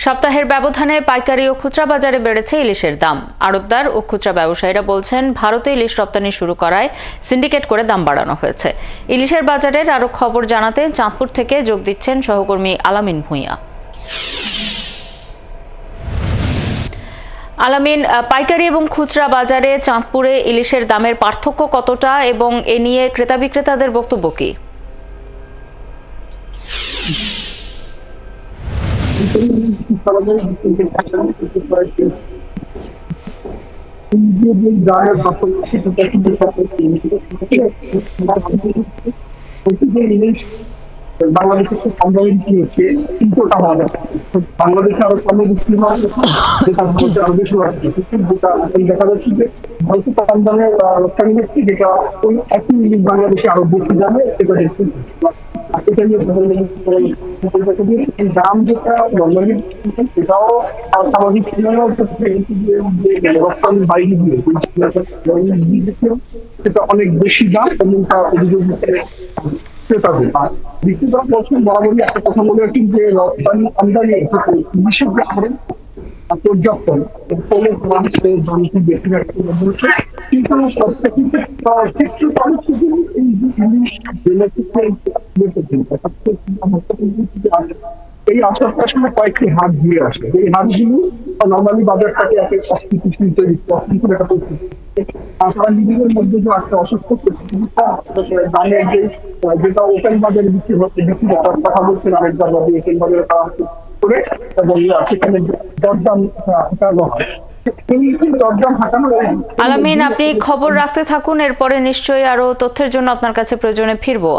সপ্তাহের ব্যবধানে পাইকারি ও খুচরা বাজারে বেড়েছে ইলিশের দাম। আড়তদার ও খুচরা ব্যবসায়ীরা বলছেন, ভারতে ইলিশ রপ্তানি শুরু করায় সিন্ডিকেট করে দাম বাড়ানো হয়েছে। ইলিশের বাজারের আরও খবর জানাতে চাঁদপুর থেকে যোগ দিচ্ছেন সহকর্মী আলামিন ভূঁইয়া। আলামিন, পাইকারি এবং খুচরা বাজারে চাঁদপুরে ইলিশের দামের পার্থক্য কতটা এবং এ নিয়ে ক্রেতা বিক্রেতাদের বক্তব্য কি? বাংলাদেশের আমদানি হচ্ছে ইম্পোর্ট আমাদের বাংলাদেশে আরো কম বিক্রি হয়, যেটা ভারতে আরো বেশি হয়। যেটা দেখা যাচ্ছে যে ভারতে কম দামে রপ্তানি হচ্ছে, যেটা ওই একই জিনিস বাংলাদেশে আরো বেশি দামে সেটা দেখছি। এটা নিয়ে দাম যেটা নর্মালি সেটাও সামাজিক রপ্তানি বাইরে দিয়ে সেটা অনেক বেশি দাম এবং তার অভিযোগ বিক্রেতারা বলছেন বরাবরই একটা কথা বলে রাখি যে রপ্তানি আমদানি বিশেষ যে আরো পর্যাপ্ত কিন্তু এই আসরটা আসলে কয়েকটি হাত দিয়ে আসে। এই হাতগুলো নর্মালি বাজারটাকে একটা স্থিতিশীল তৈরি করে একটা তাছাড়া নিজেদের মধ্যে যে একটা অসুস্থ দামের যেটা ওপেন বাজারে বিক্রি হচ্ছে, বিক্রি করার কথা বলছেন আরেক জায়গায় ওপেন বাজারে করা হচ্ছে করে এবং সেখানে দরদাম হাঁটানো হয়। আলামিন, আপনি খবর রাখতে থাকুন, এরপরে নিশ্চয়ই আরো তথ্যের জন্য আপনার কাছে প্রয়োজনে ফিরবো।